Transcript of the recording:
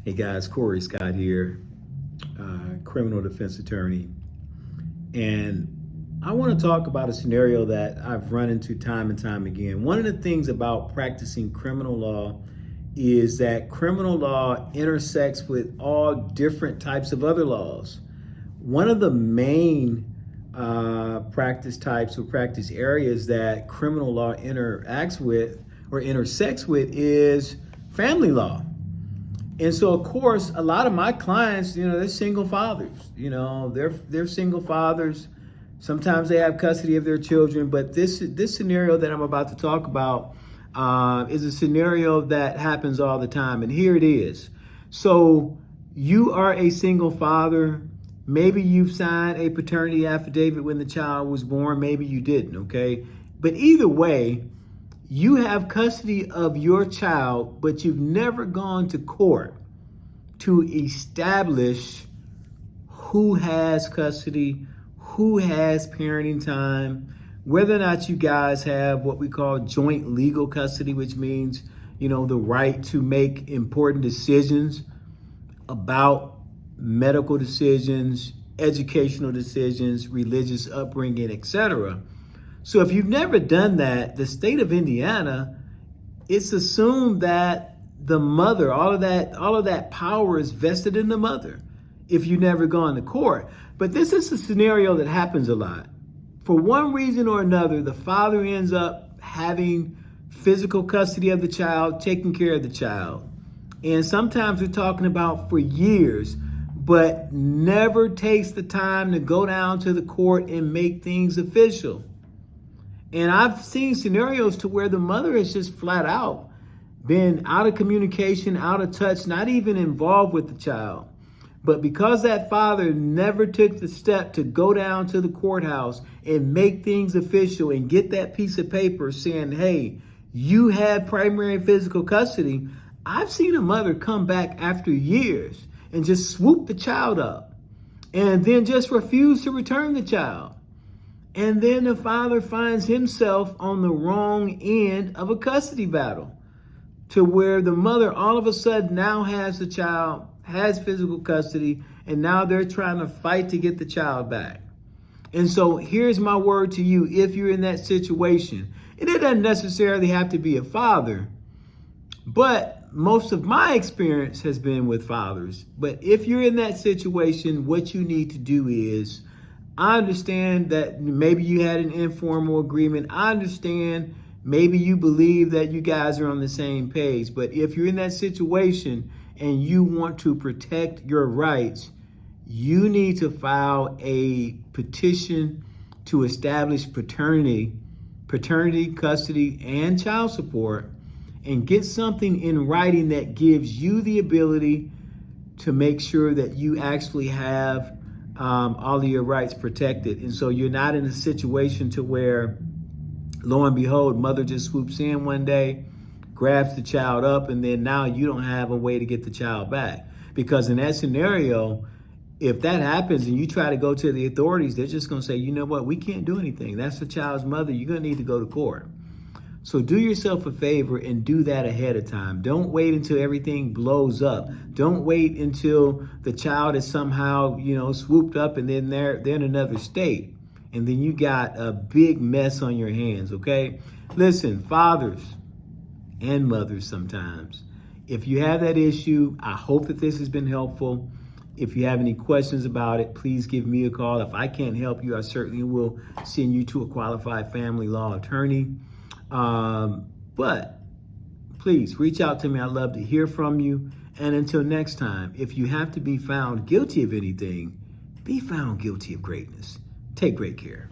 Hey guys, Corey Scott here, criminal defense attorney. And I want to talk about a scenario that I've run into time and time again. One of the things about practicing criminal law is that criminal law intersects with all different types of other laws. One of the main practice types or practice areas that criminal law interacts with or intersects with is family law. And so, of course, a lot of my clients, they're single fathers. They're single fathers. Sometimes they have custody of their children. But this scenario that I'm about to talk about is a scenario that happens all the time. And here it is. So you are a single father. Maybe you've signed a paternity affidavit when the child was born. Maybe you didn't, okay? But either way, you have custody of your child, but you've never gone to court to establish who has custody, who has parenting time, whether or not you guys have what we call joint legal custody, which means, the right to make important decisions about medical decisions, educational decisions, religious upbringing, etc. So if you've never done that, the state of Indiana, it's assumed that the mother, all of that power is vested in the mother if you've never gone to court. But this is a scenario that happens a lot. For one reason or another, the father ends up having physical custody of the child, taking care of the child. And sometimes we're talking about for years, but never takes the time to go down to the court and make things official. And I've seen scenarios to where the mother has just flat out been out of communication, out of touch, not even involved with the child. But because that father never took the step to go down to the courthouse and make things official and get that piece of paper saying, hey, you had primary and physical custody, I've seen a mother come back after years and just swoop the child up and then just refuse to return the child. And then the father finds himself on the wrong end of a custody battle to where the mother all of a sudden now has the child, has physical custody, and now they're trying to fight to get the child back. And so here's my word to you. If you're in that situation, and it doesn't necessarily have to be a father, but most of my experience has been with fathers. But if you're in that situation, what you need to do is, I understand that maybe you had an informal agreement. I understand maybe you believe that you guys are on the same page. But if you're in that situation and you want to protect your rights, you need to file a petition to establish paternity, custody, and child support, and get something in writing that gives you the ability to make sure that you actually have all of your rights protected. And so you're not in a situation to where, lo and behold, mother just swoops in one day, grabs the child up, and then now you don't have a way to get the child back. Because in that scenario, if that happens and you try to go to the authorities, they're just going to say, you know what, we can't do anything. That's the child's mother. You're going to need to go to court. So do yourself a favor and do that ahead of time. Don't wait until everything blows up. Don't wait until the child is somehow, swooped up and then they're in another state. And then you got a big mess on your hands, okay? Listen, fathers and mothers sometimes, if you have that issue, I hope that this has been helpful. If you have any questions about it, please give me a call. If I can't help you, I certainly will send you to a qualified family law attorney. But please reach out to me. I'd love to hear from you. And until next time, if you have to be found guilty of anything, be found guilty of greatness. Take great care.